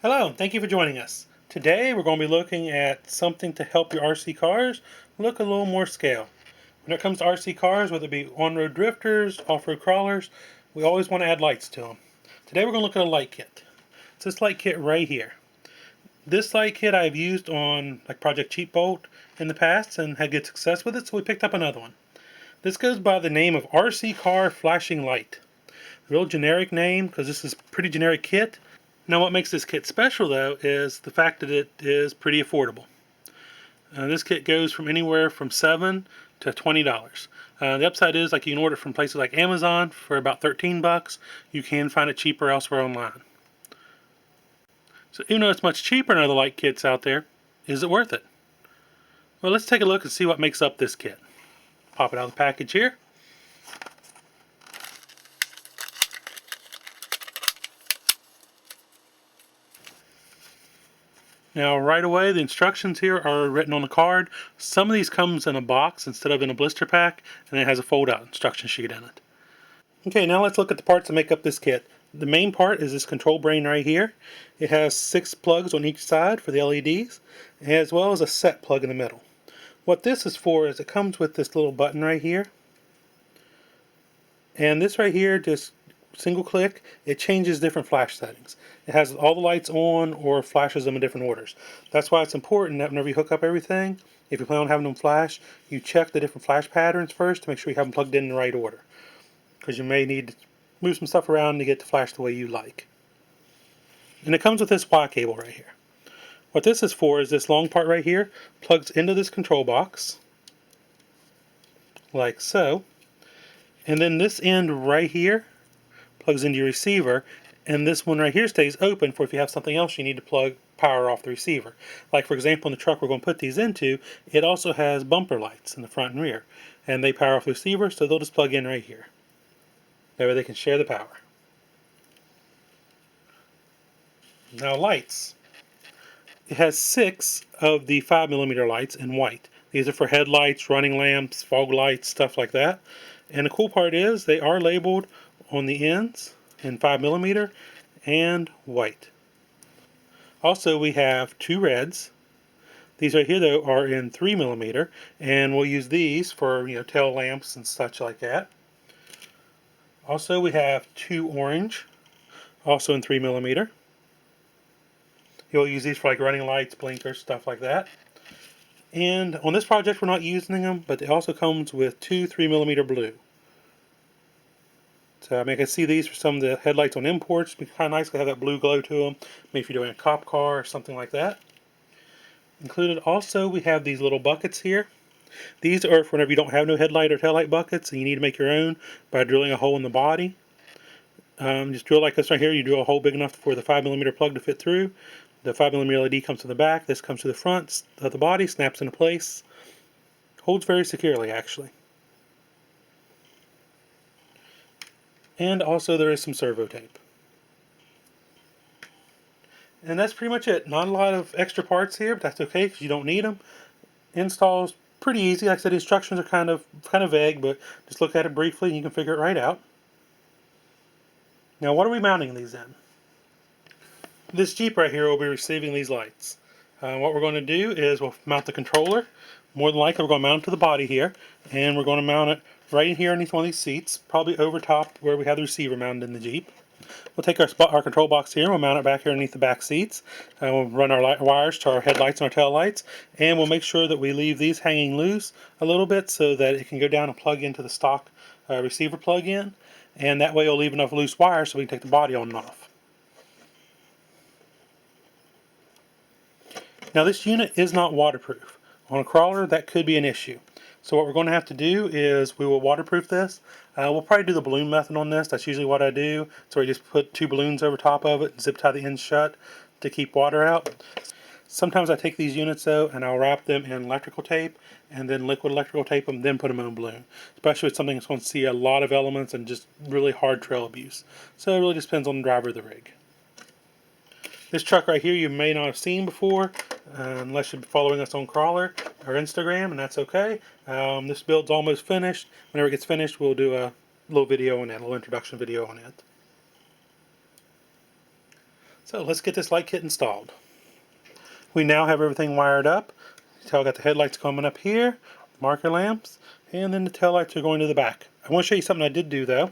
Hello, thank you for joining us. Today we're going to be looking at something to help your RC cars look a little more scale. When it comes to RC cars, whether it be on-road drifters, off-road crawlers, we always want to add lights to them. Today we're going to look at a light kit. It's this light kit right here. This light kit I've used on like Project Cheap Bolt in the past and had good success with it, so we picked up another one. This goes by the name of RC Car Flashing Light. Real generic name because this is a pretty generic kit. Now what makes this kit special though is the fact that it is pretty affordable. This kit goes from anywhere from $7 to $20. The upside is like you can order it from places like Amazon for about $13. You can find it cheaper elsewhere online. So even though it's much cheaper than other light kits out there, is it worth it? Well, let's take a look and see what makes up this kit. Pop it out of the package here. Now right away the instructions here are written on the card. Some of these comes in a box instead of in a blister pack, and it has a fold out instruction sheet in it. Okay, now let's look at the parts that make up this kit. The main part is this control brain right here. It has 6 plugs on each side for the LEDs, as well as a set plug in the middle. What this is for is it comes with this little button right here. And this right here, just single click, it changes different flash settings. It has all the lights on or flashes them in different orders. That's why it's important that whenever you hook up everything, if you plan on having them flash, you check the different flash patterns first to make sure you have them plugged in the right order. Because you may need to move some stuff around to get to flash the way you like. And it comes with this Y cable right here. What this is for is this long part right here plugs into this control box, like so. And then this end right here plugs into your receiver, and this one right here stays open for if you have something else you need to plug power off the receiver. Like for example in the truck we're going to put these into, it also has bumper lights in the front and rear, and they power off the receiver, so they'll just plug in right here. That way they can share the power. Now lights. It has 6 of the 5mm lights in white. These are for headlights, running lamps, fog lights, stuff like that. And the cool part is they are labeled on the ends in 5mm and white. Also we have 2 reds. These right here though are in 3mm, and we'll use these for tail lamps and such like that. Also we have 2 orange, also in 3mm. You'll use these for like running lights, blinkers, stuff like that. And on this project we're not using them, but it also comes with 2 3mm blue. So I mean, I can see these for some of the headlights on imports. It'd be kind of nice to have that blue glow to them. Maybe if you're doing a cop car or something like that. Included also we have these little buckets here. These are for whenever you don't have no headlight or taillight buckets and you need to make your own by drilling a hole in the body. Just drill like this right here. You drill a hole big enough for the 5mm plug to fit through. The 5mm LED comes to the back. This comes to the front of the body, snaps into place. Holds very securely actually. And also there is some servo tape. And that's pretty much it. Not a lot of extra parts here, but that's okay because you don't need them. Install's pretty easy. Like I said, the instructions are kind of vague, but just look at it briefly and you can figure it right out. Now what are we mounting these in? This Jeep right here will be receiving these lights. What we're going to do is we'll mount the controller. More than likely we're going to mount it to the body here, and we're going to mount it right in here underneath one of these seats, probably over top where we have the receiver mounted in the Jeep. We'll take our control box here, we'll mount it back here underneath the back seats, we'll run our wires to our headlights and our tail lights, and we'll make sure that we leave these hanging loose a little bit so that it can go down and plug into the stock receiver plug-in, and that way you'll leave enough loose wires so we can take the body on and off. Now this unit is not waterproof. On a crawler that could be an issue. So what we're going to have to do is we will waterproof this. We'll probably do the balloon method on this. That's usually what I do. So we just put 2 balloons over top of it and zip tie the ends shut to keep water out. Sometimes I take these units though and I'll wrap them in electrical tape and then liquid electrical tape them, then put them on a balloon. Especially with something that's going to see a lot of elements and just really hard trail abuse. So it really just depends on the driver of the rig. This truck right here you may not have seen before unless you're following us on Crawler or Instagram, and that's okay. This build's almost finished. Whenever it gets finished we'll do a little video on it, a little introduction video on it. So let's get this light kit installed. We now have everything wired up. So I got the headlights coming up here, marker lamps, and then the taillights are going to the back. I want to show you something I did do though,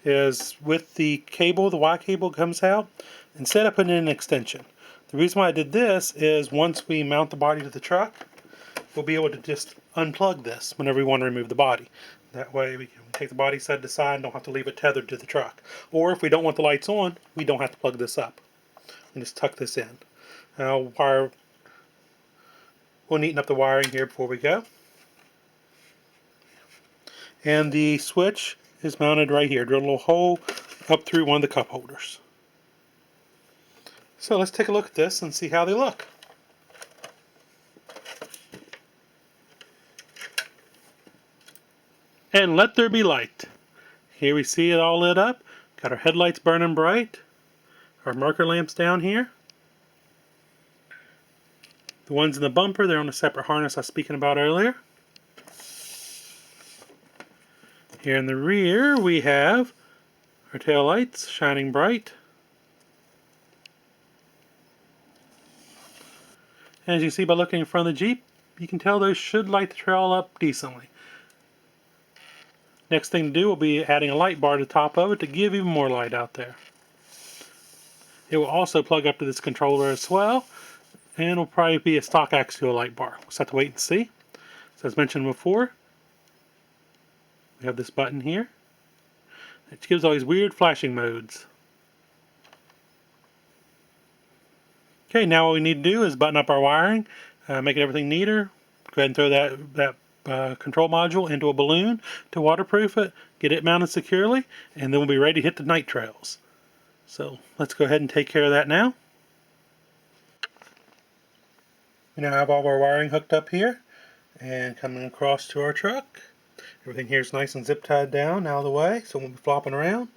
is with the cable, the Y cable comes out, instead of putting in an extension. The reason why I did this is once we mount the body to the truck, we'll be able to just unplug this whenever we want to remove the body. That way we can take the body side to side and don't have to leave it tethered to the truck. Or if we don't want the lights on, we don't have to plug this up. And just tuck this in. We'll neaten up the wiring here before we go. And the switch is mounted right here. Drill a little hole up through one of the cup holders. So let's take a look at this and see how they look. And let there be light. Here we see it all lit up. Got our headlights burning bright. Our marker lamps down here. The ones in the bumper, they're on a separate harness I was speaking about earlier. Here in the rear we have our tail lights shining bright. As you see by looking in front of the Jeep, you can tell those should light the trail up decently. Next thing to do will be adding a light bar to the top of it to give even more light out there. It will also plug up to this controller as well, and it'll probably be a stock axial light bar. We'll just have to wait and see. So as mentioned before, we have this button here. It gives all these weird flashing modes. Okay, now what we need to do is button up our wiring, make everything neater. Go ahead and throw that control module into a balloon to waterproof it, get it mounted securely, and then we'll be ready to hit the night trails. So let's go ahead and take care of that now. We now have all of our wiring hooked up here and coming across to our truck. Everything here is nice and zip tied down out of the way, so it won't be flopping around.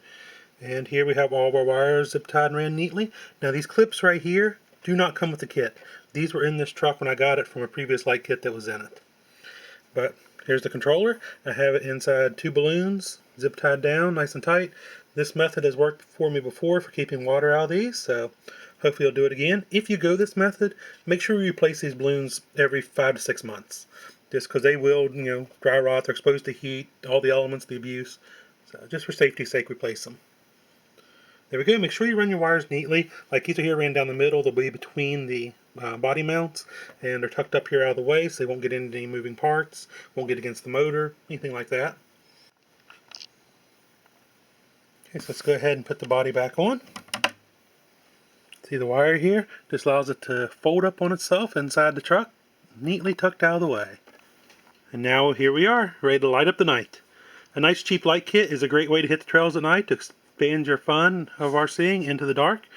And here we have all of our wires zip tied and ran neatly. Now these clips right here do not come with the kit. These were in this truck when I got it from a previous light kit that was in it. But here's the controller. I have it inside two balloons, zip tied down nice and tight. This method has worked for me before for keeping water out of these, so hopefully you'll do it again. If you go this method, make sure you replace these balloons every 5 to 6 months. Just because they will, dry rot, they're exposed to heat, all the elements, the abuse. So just for safety's sake, replace them. There we go. Make sure you run your wires neatly. Like these are here ran down the middle. They'll be between the body mounts, and they're tucked up here out of the way so they won't get into any moving parts, won't get against the motor, anything like that. Okay, so let's go ahead and put the body back on. See the wire here? Just allows it to fold up on itself inside the truck, neatly tucked out of the way. And now here we are, ready to light up the night. A nice cheap light kit is a great way to hit the trails at night to expand your fun of RCing into the dark.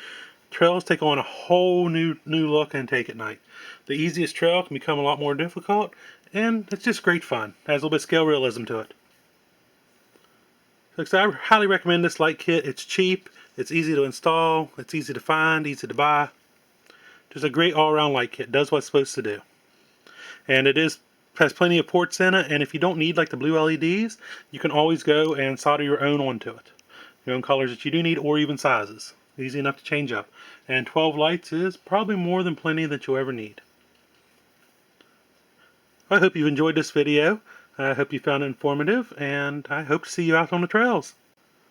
Trails take on a whole new look and take at night. The easiest trail can become a lot more difficult, and it's just great fun. It has a little bit of scale realism to it. So I highly recommend this light kit. It's cheap, it's easy to install, it's easy to find, easy to buy. Just a great all-around light kit. Does what it's supposed to do. And it has plenty of ports in it, and if you don't need like the blue LEDs, you can always go and solder your own onto it. Your own colors that you do need, or even sizes. Easy enough to change up. And 12 lights is probably more than plenty that you'll ever need. I hope you've enjoyed this video. I hope you found it informative, and I hope to see you out on the trails.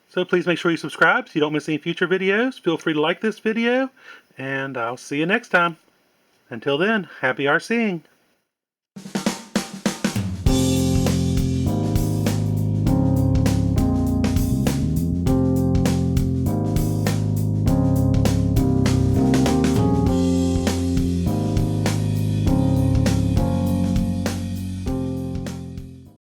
So please make sure you subscribe so you don't miss any future videos. Feel free to like this video, and I'll see you next time. Until then, happy RCing!